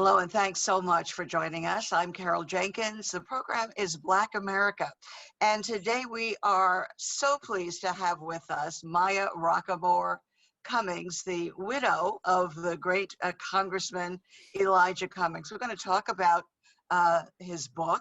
Hello, and thanks so much for joining us. I'm Carol Jenkins. The program is Black America. And today we are so pleased to have with us Maya Rockeymoore Cummings, the widow of the great Congressman Elijah Cummings. We're going to talk about his book.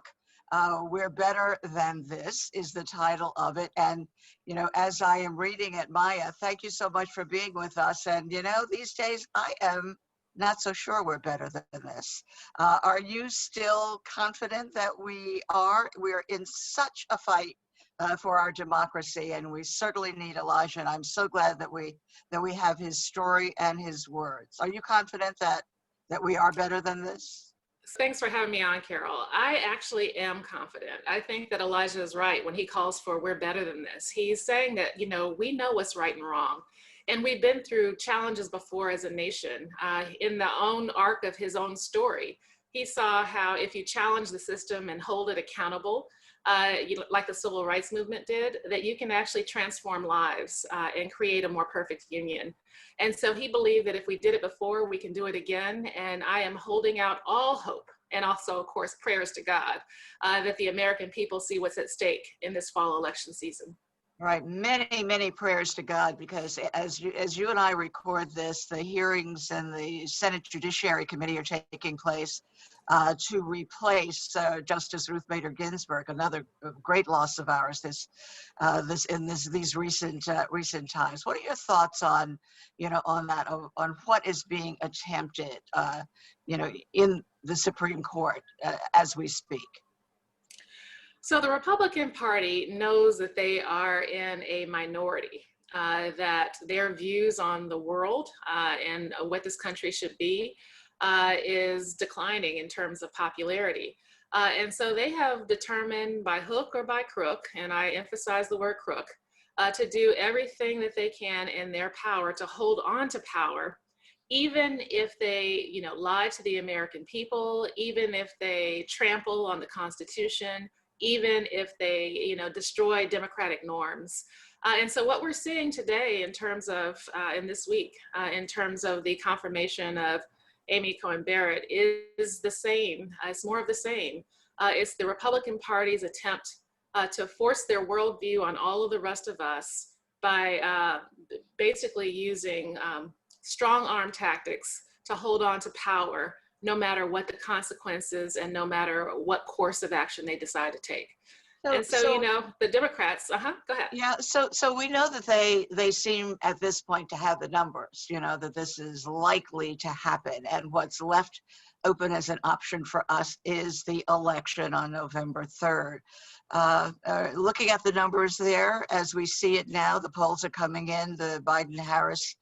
We're Better Than This is the title of it. And, you know, as I am reading it, Maya, thank you so much for being with us. And, you know, these days I am not so sure we're better than this. Are you still confident that we are? We're in such a fight for our democracy, and we certainly need Elijah. And I'm so glad that we have his story and his words. Are you confident that we are better than this? Thanks for having me on, Carol. I actually am confident. I think that Elijah is right when he calls for we're better than this. He's saying that, you know, we know what's right and wrong. And we've been through challenges before as a nation. In the own arc of his own story, he saw how if you challenge the system and hold it accountable, like the civil rights movement did, that you can actually transform lives and create a more perfect union. And so he believed that if we did it before, we can do it again. And I am holding out all hope, and also, of course, prayers to God, that the American people see what's at stake in this fall election season. Right, many, many prayers to God, because as you and I record this, the hearings in the Senate Judiciary Committee are taking place to replace Justice Ruth Bader Ginsburg, another great loss of ours these recent times. What are your thoughts on, you know, on that, on what is being attempted, you know, in the Supreme Court as we speak? So the Republican Party knows that they are in a minority, that their views on the world and what this country should be is declining in terms of popularity. And so they have determined by hook or by crook, and I emphasize the word crook, to do everything that they can in their power to hold on to power, even if they, you know, lie to the American people, even if they trample on the Constitution, even if they, you know, destroy democratic norms. And so what we're seeing today in terms of, in this week, in terms of the confirmation of Amy Coney Barrett is the same. It's more of the same. It's the Republican Party's attempt to force their worldview on all of the rest of us by basically using strong arm tactics to hold on to power, no matter what the consequences and no matter what course of action they decide to take. So you know, the Democrats, go ahead. Yeah, so we know that they seem at this point to have the numbers, you know, that this is likely to happen. And what's left open as an option for us is the election on November 3rd. Looking at the numbers there, as we see it now, the polls are coming in. The Biden-Harris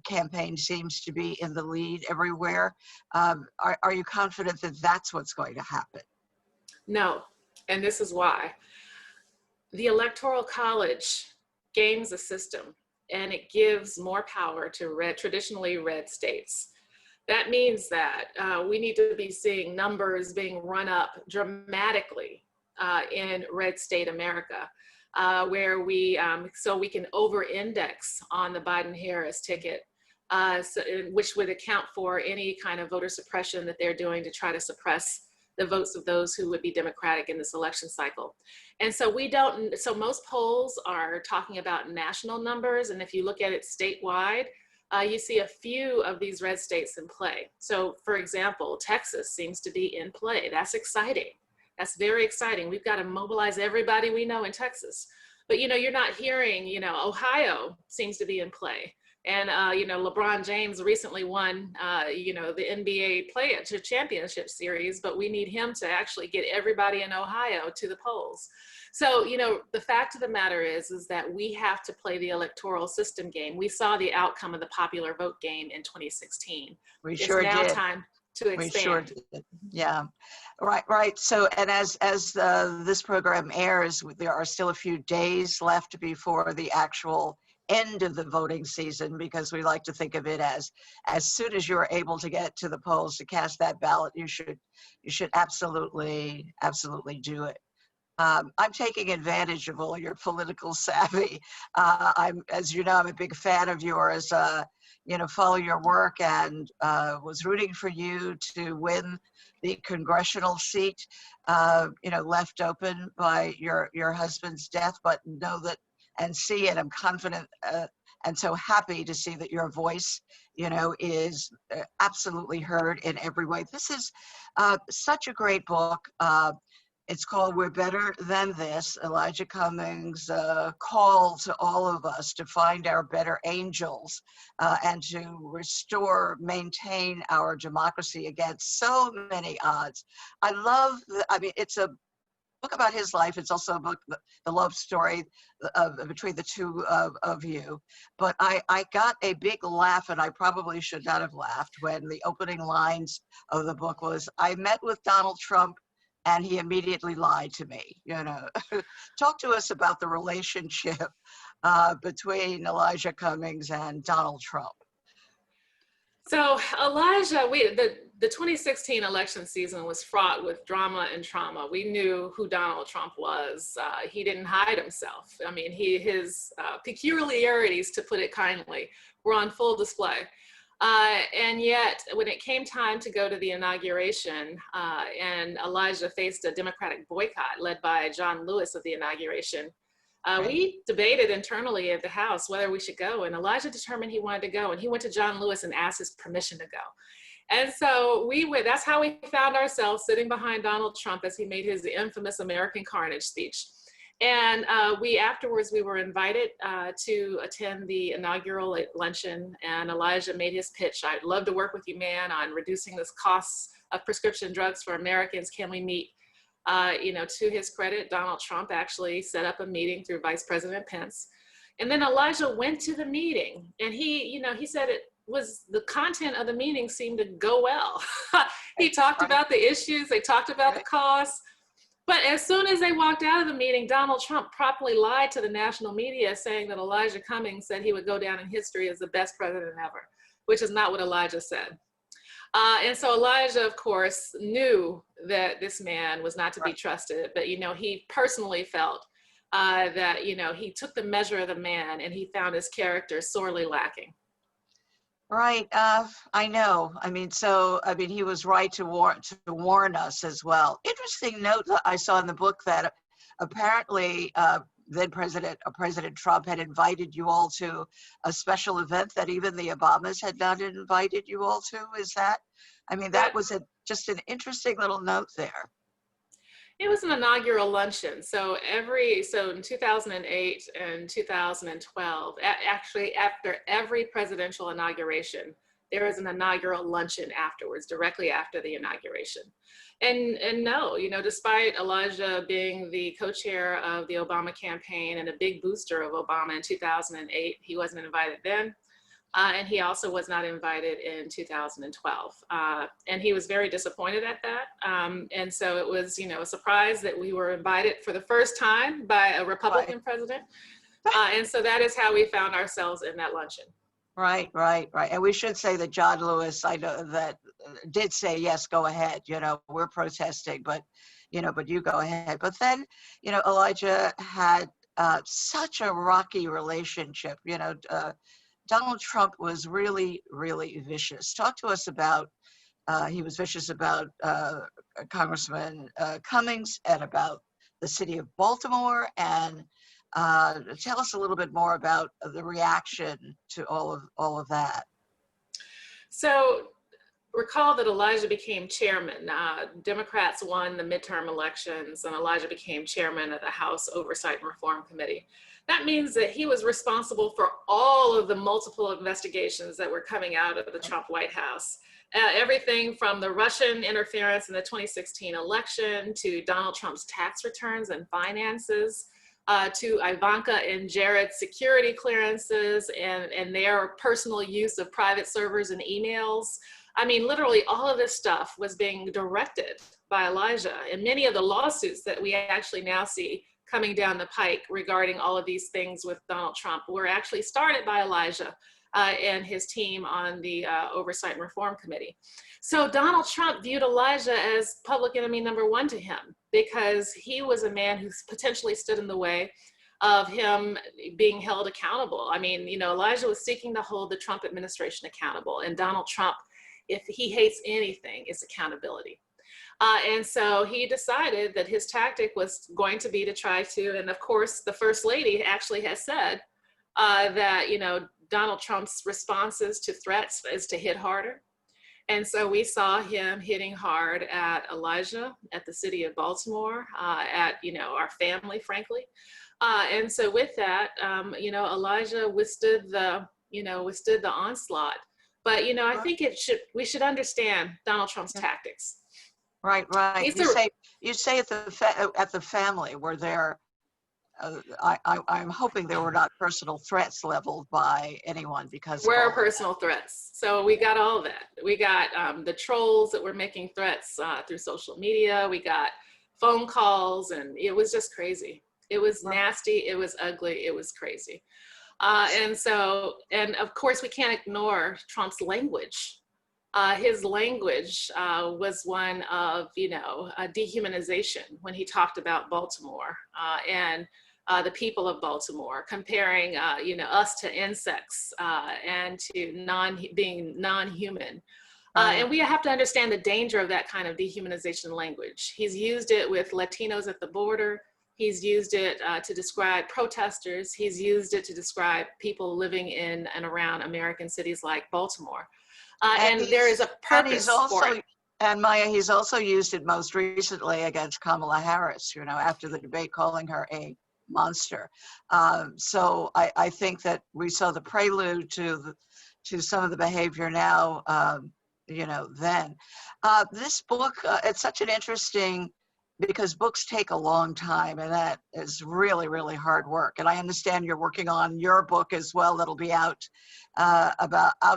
campaign seems to be in the lead everywhere. Are you confident that that's what's going to happen? No, and this is why. The Electoral College games a system, and it gives more power to traditionally red states. That means that we need to be seeing numbers being run up dramatically in red state America, where so we can over-index on the Biden-Harris ticket, which would account for any kind of voter suppression that they're doing to try to suppress the votes of those who would be Democratic in this election cycle. And so so most polls are talking about national numbers, and if you look at it statewide, you see a few of these red states in play. So for example, Texas seems to be in play. That's exciting. That's very exciting. We've got to mobilize everybody we know in Texas. But, you know, you're not hearing, you know, Ohio seems to be in play. And, you know, LeBron James recently won, you know, the NBA championship series, but we need him to actually get everybody in Ohio to the polls. So, you know, the fact of the matter is that we have to play the electoral system game. We saw the outcome of the popular vote game in 2016. It's now time to expand. We sure did. Yeah, right. So, and as this program airs, there are still a few days left before the actual end of the voting season, because we like to think of it as soon as you're able to get to the polls to cast that ballot, you should absolutely do it. I'm taking advantage of all your political savvy. As you know, I'm a big fan of yours. Follow your work, and was rooting for you to win the congressional seat. Left open by your husband's death, but know that and see, and I'm confident and so happy to see that your voice, is absolutely heard in every way. This is such a great book. It's called We're Better Than This, Elijah Cummings' call to all of us to find our better angels and to restore, maintain our democracy against so many odds. It's a book about his life. It's also a book, the love story between the two of you. But I got a big laugh, and I probably should not have laughed, when the opening lines of the book was, I met with Donald Trump and he immediately lied to me. Talk to us about the relationship between Elijah Cummings and Donald Trump. So Elijah, the 2016 election season was fraught with drama and trauma. We knew who Donald Trump was. He didn't hide himself. I mean, his peculiarities, to put it kindly, were on full display. And yet, when it came time to go to the inauguration, and Elijah faced a Democratic boycott led by John Lewis of the inauguration, we debated internally at the House whether we should go, and Elijah determined he wanted to go, and he went to John Lewis and asked his permission to go. And so that's how we found ourselves sitting behind Donald Trump as he made his infamous American Carnage speech. And afterwards, we were invited to attend the inaugural luncheon, and Elijah made his pitch. I'd love to work with you, man, on reducing the costs of prescription drugs for Americans. Can we meet? To his credit, Donald Trump actually set up a meeting through Vice President Pence. And then Elijah went to the meeting, and he said the content of the meeting seemed to go well. He talked about the issues, they talked about the costs. But as soon as they walked out of the meeting, Donald Trump promptly lied to the national media, saying that Elijah Cummings said he would go down in history as the best president ever, which is not what Elijah said. And so Elijah, of course, knew that this man was not to be trusted, but, he personally felt that, he took the measure of the man, and he found his character sorely lacking. Right. I know. He was right to warn us as well. Interesting note that I saw in the book that apparently then President Trump had invited you all to a special event that even the Obamas had not invited you all to. Is that? That was just an interesting little note there. It was an inaugural luncheon. So in 2008 and 2012, actually after every presidential inauguration, there was an inaugural luncheon afterwards, directly after the inauguration. And no, despite Elijah being the co-chair of the Obama campaign and a big booster of Obama in 2008, he wasn't invited then. And he also was not invited in 2012. And he was very disappointed at that. And so it was, a surprise that we were invited for the first time by a Republican president. And so that is how we found ourselves in that luncheon. Right. And we should say that John Lewis, I know that did say, yes, go ahead, we're protesting, but you go ahead. But then, Elijah had such a rocky relationship, Donald Trump was really, really vicious. Talk to us about, he was vicious about Congressman Cummings and about the city of Baltimore, and tell us a little bit more about the reaction to all of that. So recall that Elijah became chairman. Democrats won the midterm elections, and Elijah became chairman of the House Oversight and Reform Committee. That means that he was responsible for all of the multiple investigations that were coming out of the Trump White House. Everything from the Russian interference in the 2016 election to Donald Trump's tax returns and finances, to Ivanka and Jared's security clearances and their personal use of private servers and emails. Literally all of this stuff was being directed by Elijah, and many of the lawsuits that we actually now see coming down the pike regarding all of these things with Donald Trump were actually started by Elijah and his team on the Oversight and Reform Committee. So Donald Trump viewed Elijah as public enemy number one to him. because he was a man who potentially stood in the way of him being held accountable. I mean, you know, Elijah was seeking to hold the Trump administration accountable, and Donald Trump, if he hates anything, it's accountability. And so he decided that his tactic was going to be to try to, and of course, the First Lady actually has said that, you know, Donald Trump's responses to threats is to hit harder. And so we saw him hitting hard at Elijah, at the city of Baltimore, at, you know, our family, frankly. And so with that, you know, Elijah withstood the, you know, withstood the onslaught. But, you know, I think we should understand Donald Trump's tactics. Right, right. You say at the family were there. I'm hoping there were not personal threats leveled by anyone because Were personal threats. So we got all of that. We got the trolls that were making threats through social media. We got phone calls, and it was just crazy. It was nasty. It was ugly. It was crazy. And of course, we can't ignore Trump's language. His language was one of, you know, dehumanization when he talked about Baltimore and the people of Baltimore, comparing, you know, us to insects and to being non-human. And we have to understand the danger of that kind of dehumanization language. He's used it with Latinos at the border. He's used it to describe protesters. He's used it to describe people living in and around American cities like Baltimore. And there is a purpose for it. And Maya, he's also used it most recently against Kamala Harris, you know, after the debate, calling her a monster. So I think that we saw the prelude to some of the behavior now, you know, then. This book, it's such an interesting, because books take a long time, and that is really, really hard work. And I understand you're working on your book as well that'll be out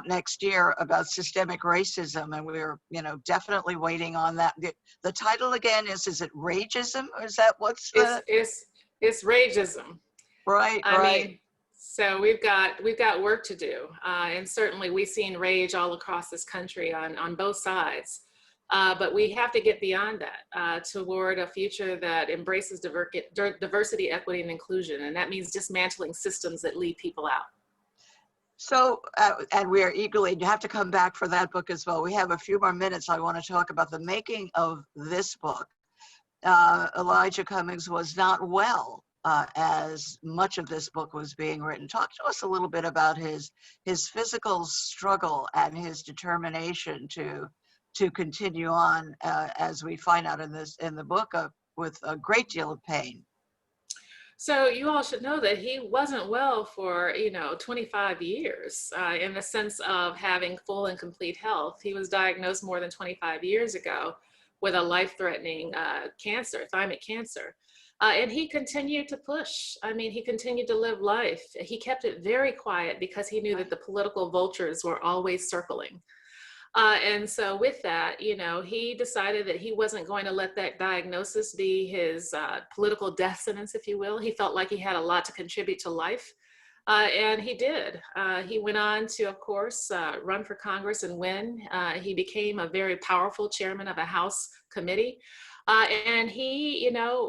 next year about systemic racism, and we're, you know, definitely waiting on that. The title again is it Rageism? Or is that what's the? It's rageism. Right. I mean, so we've got work to do, and certainly we've seen rage all across this country on both sides. But we have to get beyond that toward a future that embraces diversity, equity, and inclusion. And that means dismantling systems that leave people out. So, and we are eagerly, you have to come back for that book as well. We have a few more minutes. I want to talk about the making of this book. Elijah Cummings was not well as much of this book was being written. Talk to us a little bit about his physical struggle and his determination to continue on, as we find out in the book, with a great deal of pain. So you all should know that he wasn't well for, 25 years in the sense of having full and complete health. He was diagnosed more than 25 years ago with a life-threatening cancer, thymic cancer. And he continued to push. I mean, he continued to live life. He kept it very quiet because he knew that the political vultures were always circling. And so with that, he decided that he wasn't going to let that diagnosis be his political death sentence, if you will. He felt like he had a lot to contribute to life. And he did. He went on to, of course, run for Congress and win. He became a very powerful chairman of a House committee. And he, the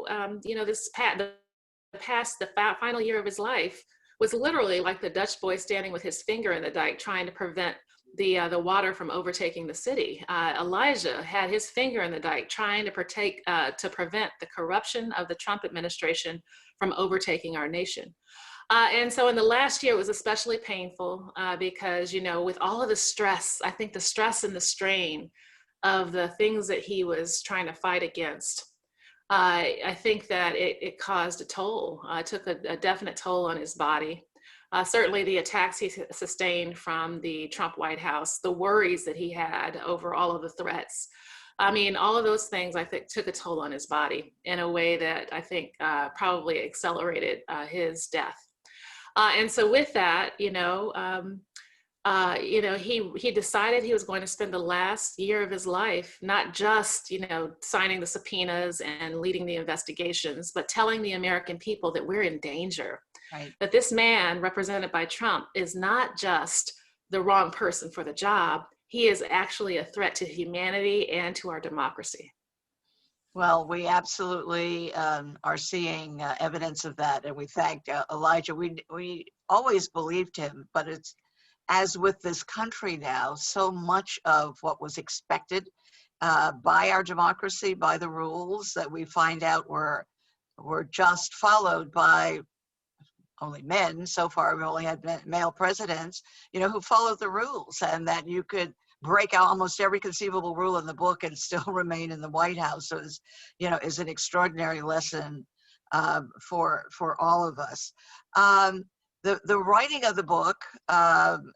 final year of his life was literally like the Dutch boy standing with his finger in the dike, trying to prevent the water from overtaking the city. Elijah had his finger in the dike, trying to prevent the corruption of the Trump administration from overtaking our nation. And so in the last year, it was especially painful because, with all of the stress, I think the stress and the strain of the things that he was trying to fight against, I think that it caused a toll. It took a definite toll on his body. Certainly the attacks he sustained from the Trump White House, the worries that he had over all of the threats. I mean, all of those things, I think, took a toll on his body in a way that I think probably accelerated his death. And so with that, he decided he was going to spend the last year of his life, not just, signing the subpoenas and leading the investigations, but telling the American people that we're in danger. Right. That this man, represented by Trump, is not just the wrong person for the job. He is actually a threat to humanity and to our democracy. Well, we absolutely are seeing evidence of that, and we thank Elijah. We always believed him, but it's as with this country now, so much of what was expected by our democracy, by the rules that we find out were just followed by only men. So far, we've only had male presidents, who followed the rules, and that you could break out almost every conceivable rule in the book and still remain in the White House. So is an extraordinary lesson for all of us. The writing of the book, and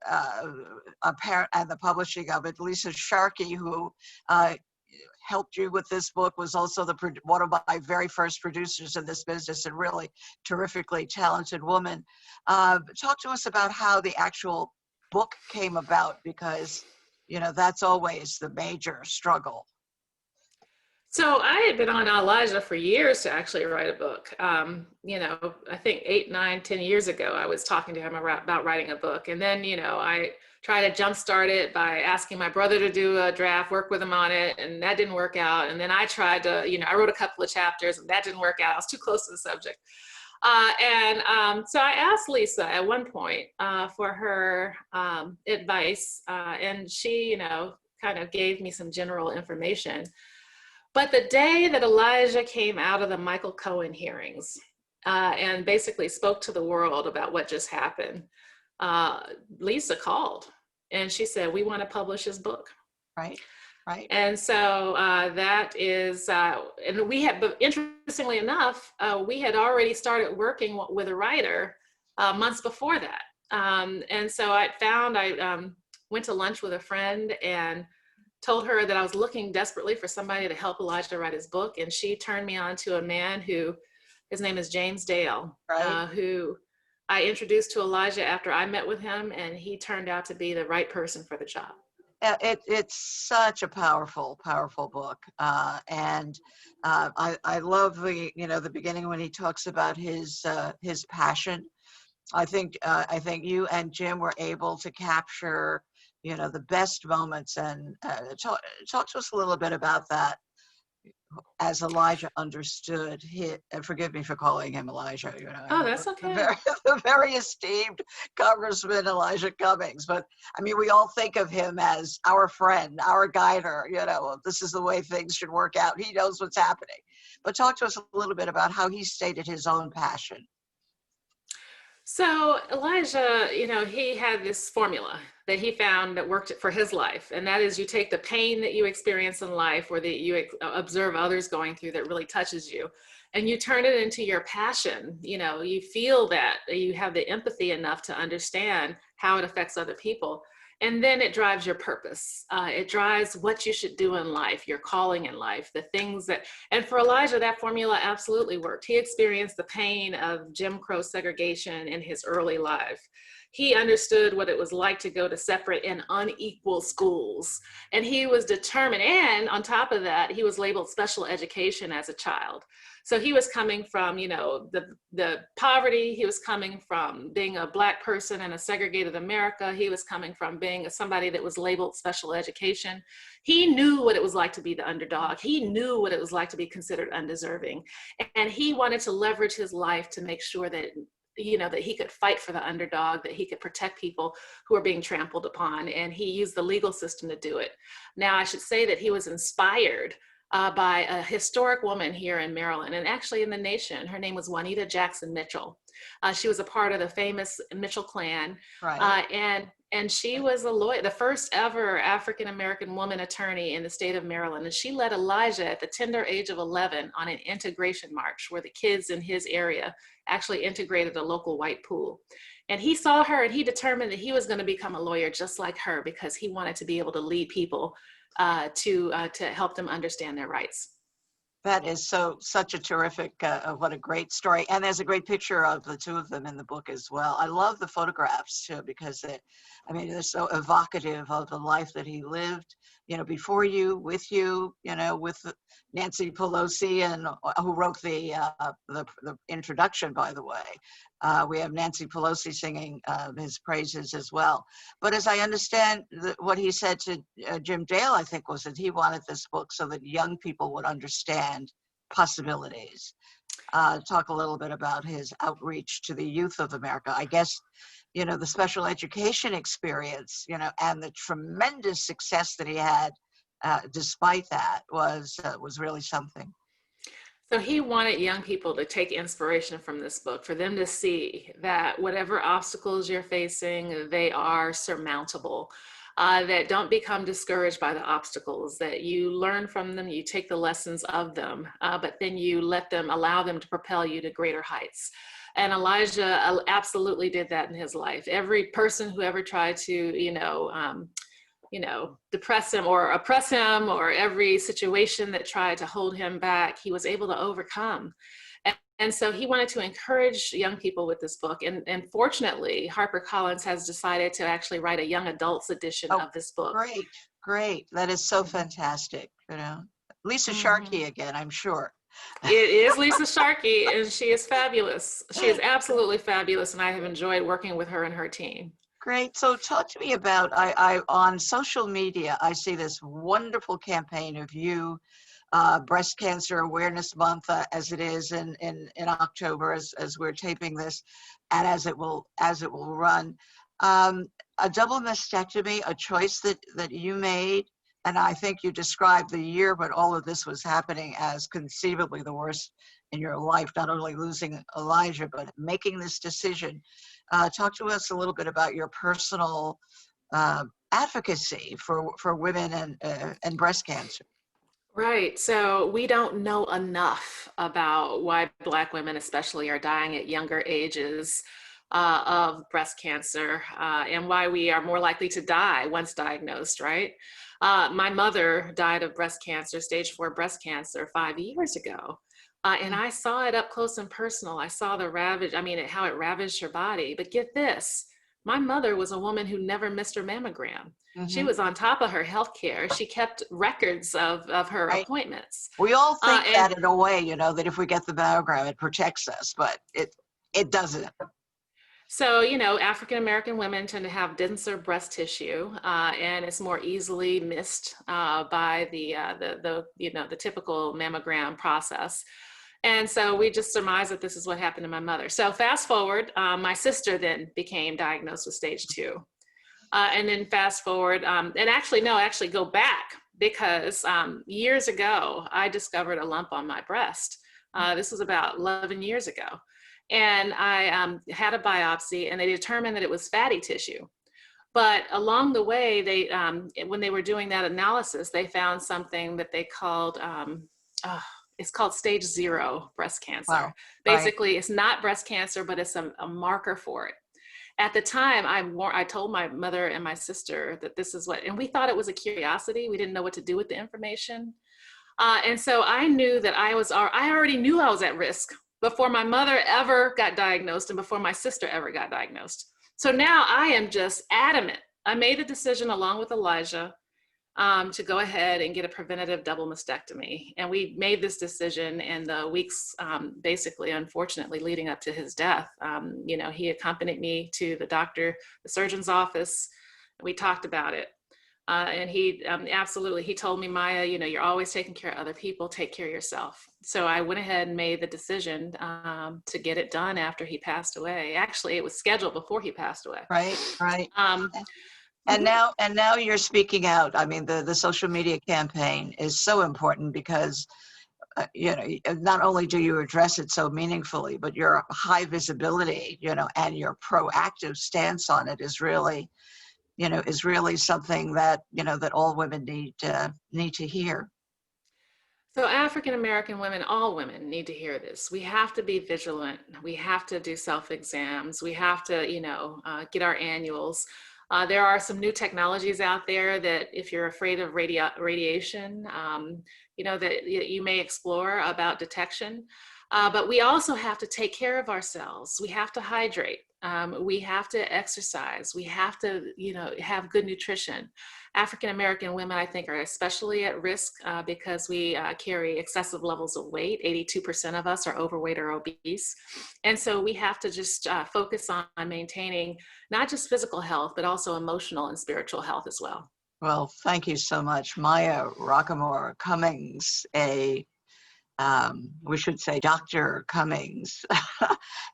the publishing of it, Lisa Sharkey, who helped you with this book, was also one of my very first producers in this business, and really terrifically talented woman. Talk to us about how the actual book came about, because that's always the major struggle. So I had been on Elijah for years to actually write a book. I think 8, 9, 10 years ago, I was talking to him about writing a book. And then, I tried to jumpstart it by asking my brother to do a draft, work with him on it, and that didn't work out. And then I tried to, I wrote a couple of chapters and that didn't work out. I was too close to the subject. So I asked Lisa at one point for her advice, and she, kind of gave me some general information. But the day that Elijah came out of the Michael Cohen hearings and basically spoke to the world about what just happened, Lisa called and she said, "We want to publish his book." Right. Right. And so that is, and we had, but interestingly enough, we had already started working with a writer months before that. And so I went to lunch with a friend and told her that I was looking desperately for somebody to help Elijah write his book. And she turned me on to a man his name is James Dale, right. Who I introduced to Elijah after I met with him, and he turned out to be the right person for the job. It's such a powerful book, and I love the beginning when he talks about his passion. I think you and Jim were able to capture the best moments, and talk to us a little bit about that, as Elijah understood and forgive me for calling him Elijah, Oh, that's okay. The very esteemed Congressman Elijah Cummings. But I mean, we all think of him as our friend, our guider, this is the way things should work out. He knows what's happening. But talk to us a little bit about how he stated his own passion. So Elijah, he had this formula that he found that worked for his life. And that is, you take the pain that you experience in life, or that you observe others going through that really touches you, and you turn it into your passion. You feel that you have the empathy enough to understand how it affects other people. And then it drives your purpose. It drives what you should do in life, your calling in life, the things and for Elijah, that formula absolutely worked. He experienced the pain of Jim Crow segregation in his early life. He understood what it was like to go to separate and unequal schools. And he was determined. And on top of that, he was labeled special education as a child. So he was coming from, the poverty. He was coming from being a Black person in a segregated America. He was coming from being somebody that was labeled special education. He knew what it was like to be the underdog. He knew what it was like to be considered undeserving. And he wanted to leverage his life to make sure that that he could fight for the underdog, that he could protect people who are being trampled upon. And he used the legal system to do it. Now, I should say that he was inspired by a historic woman here in Maryland, and actually in the nation. Her name was Juanita Jackson Mitchell. She was a part of the famous Mitchell clan. Right. And she was a lawyer, the first ever African-American woman attorney in the state of Maryland. And she led Elijah at the tender age of 11 on an integration march where the kids in his area actually integrated a local white pool. And he saw her and he determined that he was going to become a lawyer just like her, because he wanted to be able to lead people to help them understand their rights. That is such a terrific, what a great story. And there's a great picture of the two of them in the book as well. I love the photographs too, because they're so evocative of the life that he lived, before you, with with Nancy Pelosi, and who wrote the introduction, by the way. We have Nancy Pelosi singing his praises as well. But as I understand, what he said to Jim Dale, I think, was that he wanted this book so that young people would understand possibilities. Talk a little bit about his outreach to the youth of America. I guess, the special education experience, and the tremendous success that he had, despite that, was really something. So he wanted young people to take inspiration from this book, for them to see that whatever obstacles you're facing, they are surmountable. That don't become discouraged by the obstacles, that you learn from them, you take the lessons of them, but then you allow them to propel you to greater heights. And Elijah absolutely did that in his life. Every person who ever tried to, depress him or oppress him, or every situation that tried to hold him back, he was able to overcome. And so he wanted to encourage young people with this book. And fortunately, HarperCollins has decided to actually write a young adults edition of this book. Great. That is so fantastic. Lisa Sharkey again, I'm sure. It is Lisa Sharkey, and she is fabulous. She is absolutely fabulous, and I have enjoyed working with her and her team. Great. So talk to me about, I on social media, I see this wonderful campaign of you, Breast Cancer Awareness Month, as it is in October, as we're taping this, and as it will run. A double mastectomy, a choice that you made, and I think you described the year when all of this was happening as conceivably the worst in your life, not only losing Elijah, but making this decision. Talk to us a little bit about your personal advocacy for women and breast cancer. Right. So we don't know enough about why Black women especially are dying at younger ages of breast cancer, and why we are more likely to die once diagnosed, right? My mother died of breast cancer, stage 4 breast cancer, 5 years ago. And I saw it up close and personal. I saw how it ravaged her body. But get this, my mother was a woman who never missed her mammogram. She was on top of her health care. She kept records of her appointments. We all think that in a way, that if we get the mammogram, it protects us, but it doesn't. So, African-American women tend to have denser breast tissue, and it's more easily missed by the typical mammogram process. And so we just surmise that this is what happened to my mother. So fast forward, my sister then became diagnosed with stage 2. And then fast forward, actually go back, because years ago, I discovered a lump on my breast. This was about 11 years ago. And I had a biopsy, and they determined that it was fatty tissue. But along the way, when they were doing that analysis, they found something that they called, it's called stage 0 breast cancer. Wow. Basically, It's not breast cancer, but it's a marker for it. At the time, I told my mother and my sister that this is and we thought it was a curiosity. We didn't know what to do with the information. And so I knew that I already knew I was at risk before my mother ever got diagnosed and before my sister ever got diagnosed. So now I am just adamant. I made the decision along with Elijah to go ahead and get a preventative double mastectomy. And we made this decision in the weeks, basically, unfortunately, leading up to his death. He accompanied me to the surgeon's office. We talked about it. And he told me, Maya, you're always taking care of other people, take care of yourself. So I went ahead and made the decision to get it done after he passed away. Actually, it was scheduled before he passed away. Right. And now you're speaking out. I mean, the social media campaign is so important because, not only do you address it so meaningfully, but your high visibility, and your proactive stance on it is really something that, that all women need to hear. So African-American women, all women need to hear this. We have to be vigilant. We have to do self-exams. We have to, get our annuals. There are some new technologies out there that if you're afraid of radiation, that you may explore about detection. But we also have to take care of ourselves. We have to hydrate. We have to exercise. We have to, have good nutrition. African-American women, I think, are especially at risk because we carry excessive levels of weight. 82% of us are overweight or obese. And so we have to just focus on maintaining not just physical health, but also emotional and spiritual health as well. Well, thank you so much, Maya Rockeymoore Cummings, we should say Dr. Cummings,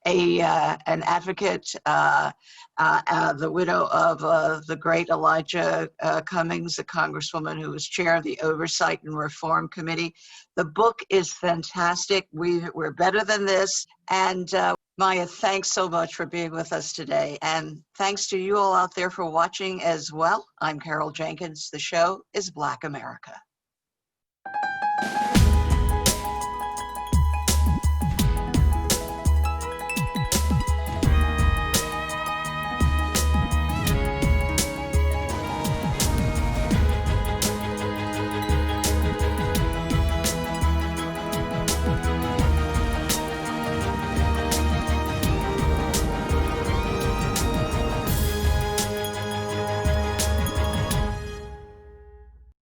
an advocate, the widow of the great Elijah Cummings, the congresswoman who was chair of the Oversight and Reform Committee. The book is fantastic. We're better than this. And Maya, thanks so much for being with us today. And thanks to you all out there for watching as well. I'm Carol Jenkins. The show is Black America.